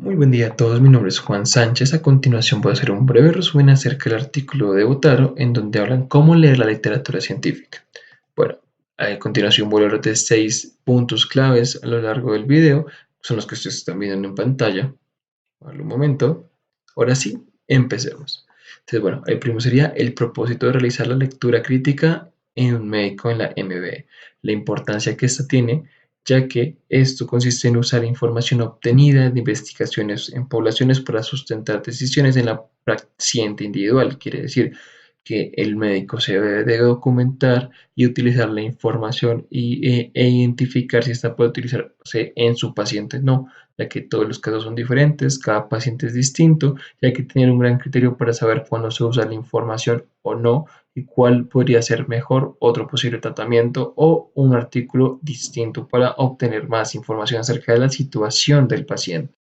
Muy buen día a todos, mi nombre es Juan Sánchez. A continuación voy a hacer un breve resumen acerca del artículo de Botaro en donde hablan cómo leer la literatura científica. Bueno, a continuación voy a hablar de 6 puntos claves a lo largo del video, son los que ustedes están viendo en pantalla. Vale, un momento. Ahora sí, empecemos. Entonces, bueno, el primero sería el propósito de realizar la lectura crítica en un médico en la MBE. La importancia que esta tiene, ya que esto consiste en usar información obtenida de investigaciones en poblaciones para sustentar decisiones en la paciente individual. Quiere decir que el médico se debe de documentar y utilizar la información e identificar si esta puede utilizarse en su paciente o no, ya que todos los casos son diferentes, cada paciente es distinto y hay que tener un gran criterio para saber cuándo se usa la información o no y cuál podría ser mejor otro posible tratamiento o un artículo distinto para obtener más información acerca de la situación del paciente.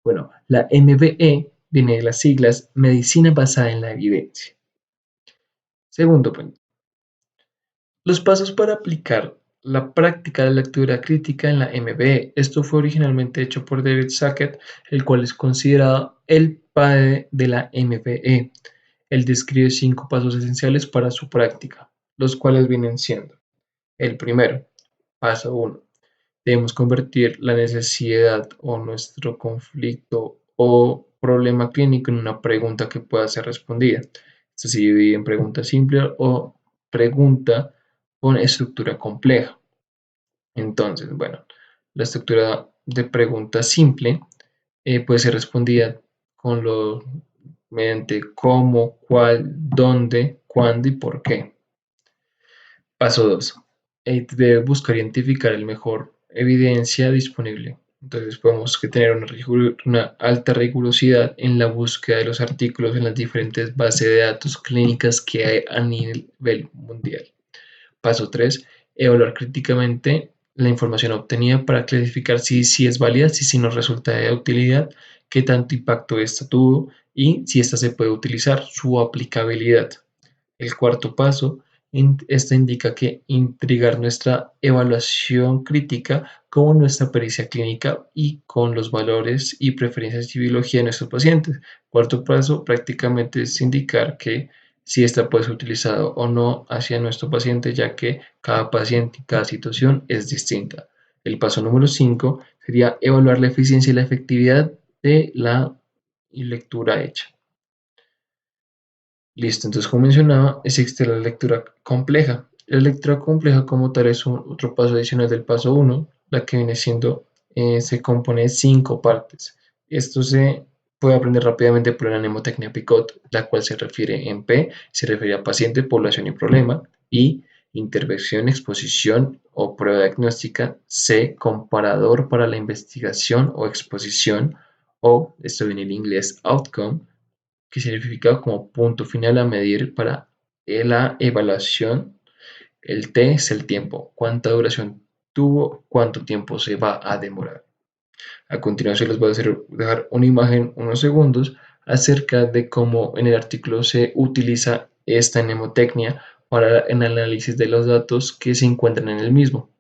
Bueno, la MBE viene de las siglas Medicina basada en la evidencia. Segundo punto, los pasos para aplicar la práctica de lectura crítica en la MBE. Esto fue originalmente hecho por David Sackett, el cual es considerado el padre de la MBE. Él describe 5 pasos esenciales para su práctica, los cuales vienen siendo: el primero, paso 1. Debemos convertir la necesidad o nuestro conflicto o problema clínico en una pregunta que pueda ser respondida. Esto se divide en pregunta simple o pregunta con estructura compleja. Entonces, bueno, la estructura de pregunta simple puede ser respondida con lo mediante cómo, cuál, dónde, cuándo y por qué. Paso 2. Debe buscar identificar el mejor evidencia disponible. Entonces podemos tener una alta rigurosidad en la búsqueda de los artículos en las diferentes bases de datos clínicas que hay a nivel mundial. Paso 3. Evaluar críticamente la información obtenida para clasificar si es válida, si nos resulta de utilidad, qué tanto impacto esta tuvo y si esta se puede utilizar, su aplicabilidad. El cuarto paso, esta indica que integrar nuestra evaluación crítica como nuestra pericia clínica y con los valores y preferencias de biología de nuestros pacientes. Cuarto paso, prácticamente es indicar que si esta puede ser utilizada o no hacia nuestro paciente, ya que cada paciente y cada situación es distinta. El paso número 5 sería evaluar la eficiencia y la efectividad de la lectura hecha. Listo, entonces como mencionaba, existe la lectura compleja. La lectura compleja como tal es otro paso adicional del paso 1, la que viene siendo, se compone de 5 partes. Esto se puede aprender rápidamente por la mnemotecnia Picot, la cual se refiere en P, se refiere a paciente, población y problema, y intervención, exposición o prueba diagnóstica, C, comparador para la investigación o exposición, o, esto viene en inglés, outcome, que significa como punto final a medir para la evaluación. El T es el tiempo, cuánta duración tuvo, cuánto tiempo se va a demorar. A continuación les voy a dejar una imagen, unos segundos, acerca de cómo en el artículo se utiliza esta mnemotecnia para el análisis de los datos que se encuentran en el mismo.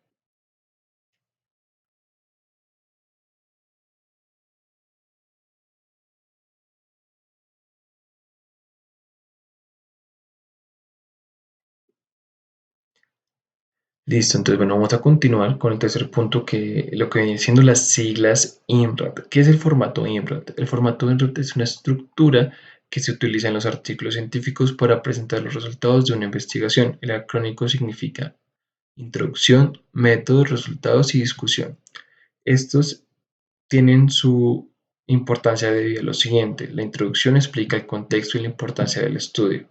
Listo, entonces bueno, vamos a continuar con el tercer punto, que lo que viene siendo las siglas IMRAP. ¿Qué es el formato IMRAP? El formato IMRAP es una estructura que se utiliza en los artículos científicos para presentar los resultados de una investigación. El acrónico significa introducción, métodos, resultados y discusión. Estos tienen su importancia debido a lo siguiente. La introducción explica el contexto y la importancia del estudio.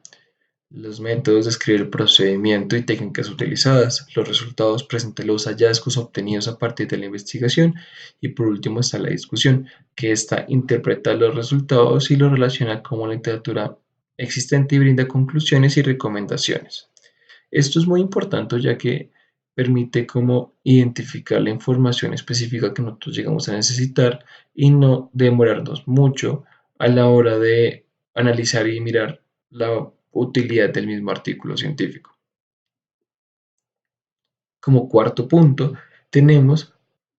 Los métodos describen el procedimiento y técnicas utilizadas. Los resultados presentan los hallazgos obtenidos a partir de la investigación. Y por último está la discusión, que esta interpreta los resultados y los relaciona con la literatura existente y brinda conclusiones y recomendaciones. Esto es muy importante ya que permite como identificar la información específica que nosotros llegamos a necesitar y no demorarnos mucho a la hora de analizar y mirar la utilidad del mismo artículo científico. Como cuarto punto, tenemos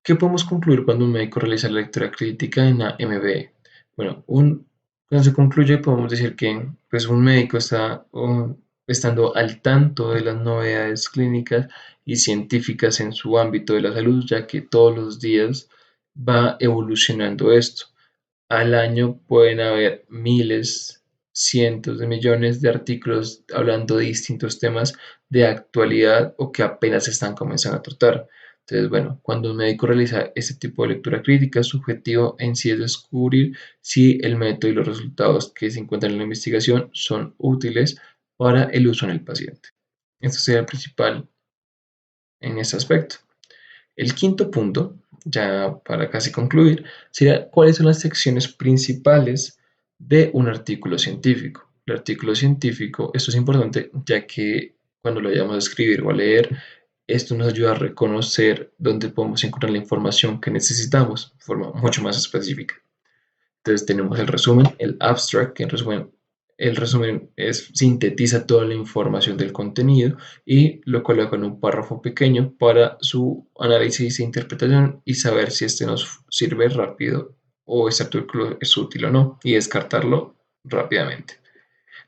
¿Qué podemos concluir cuando un médico realiza la lectura crítica en la MBE? Bueno, cuando se concluye podemos decir que pues, un médico está estando al tanto de las novedades clínicas y científicas en su ámbito de la salud, ya que todos los días va evolucionando esto. Al año pueden haber miles, cientos de millones de artículos hablando de distintos temas de actualidad o que apenas están comenzando a tratar. Entonces, bueno, cuando un médico realiza este tipo de lectura crítica, su objetivo en sí es descubrir si el método y los resultados que se encuentran en la investigación son útiles para el uso en el paciente. Esto sería el principal en este aspecto. El quinto punto, ya para casi concluir, sería cuáles son las secciones principales de un artículo científico. El artículo científico, esto es importante ya que cuando lo vayamos a escribir o a leer, esto nos ayuda a reconocer dónde podemos encontrar la información que necesitamos de forma mucho más específica. Entonces tenemos el resumen, el abstract, que en resumen, el resumen sintetiza toda la información del contenido y lo coloca en un párrafo pequeño para su análisis e interpretación y saber si este nos sirve rápido o este artículo es útil o no y descartarlo rápidamente.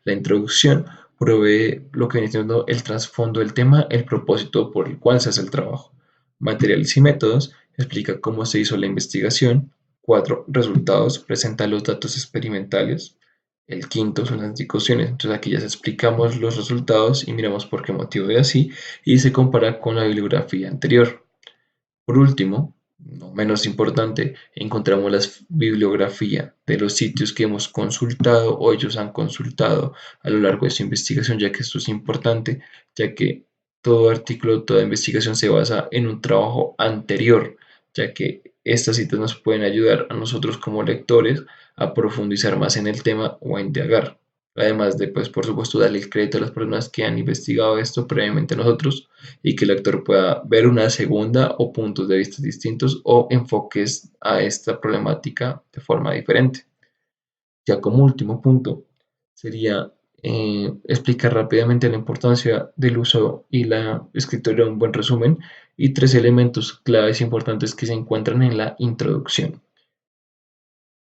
La introducción provee lo que viene siendo el trasfondo del tema, el propósito por el cual se hace el trabajo. Materiales y métodos explica cómo se hizo la investigación. 4. Resultados presenta los datos experimentales. El quinto son las discusiones. Entonces aquí ya explicamos los resultados y miramos por qué motivo es así y se compara con la bibliografía anterior. Por último, no menos importante, encontramos la bibliografía de los sitios que hemos consultado o ellos han consultado a lo largo de su investigación, ya que esto es importante, ya que todo artículo, toda investigación se basa en un trabajo anterior, ya que estas citas nos pueden ayudar a nosotros como lectores a profundizar más en el tema o a indagar. Además de, pues, por supuesto, darle el crédito a las personas que han investigado esto previamente a nosotros y que el lector pueda ver una segunda o puntos de vista distintos o enfoques a esta problemática de forma diferente. Ya como último punto sería explicar rápidamente la importancia del uso y la escritura de un buen resumen y 3 elementos claves importantes que se encuentran en la introducción.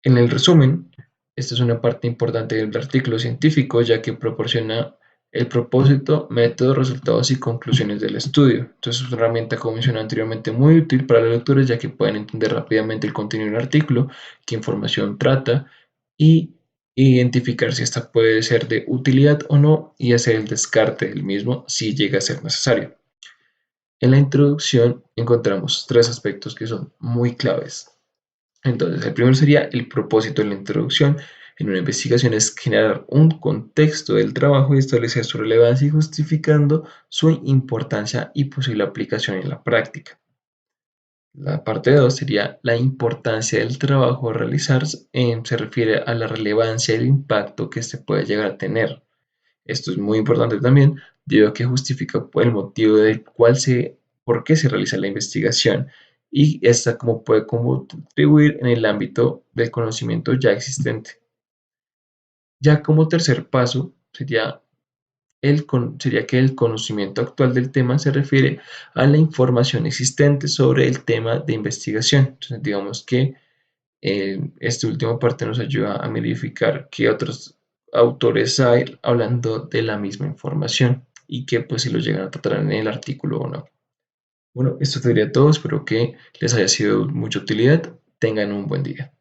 En el resumen, esta es una parte importante del artículo científico ya que proporciona el propósito, métodos, resultados y conclusiones del estudio. Entonces es una herramienta, como mencioné anteriormente, muy útil para los lectores ya que pueden entender rápidamente el contenido del artículo, qué información trata y identificar si esta puede ser de utilidad o no y hacer el descarte del mismo si llega a ser necesario. En la introducción encontramos 3 aspectos que son muy claves. Entonces, el primero sería el propósito de la introducción. En una investigación es generar un contexto del trabajo y establecer su relevancia y justificando su importancia y posible aplicación en la práctica. La parte 2 sería la importancia del trabajo a realizar. Se refiere a la relevancia y el impacto que se puede llegar a tener. Esto es muy importante también, debido a que justifica el motivo del cual por qué se realiza la investigación y esta cómo puede contribuir en el ámbito del conocimiento ya existente. Ya como tercer paso sería que el conocimiento actual del tema se refiere a la información existente sobre el tema de investigación. Entonces, digamos que esta última parte nos ayuda a verificar qué otros autores hay hablando de la misma información y que pues si lo llegan a tratar en el artículo o no. Bueno, esto sería todo, espero que les haya sido de mucha utilidad. Tengan un buen día.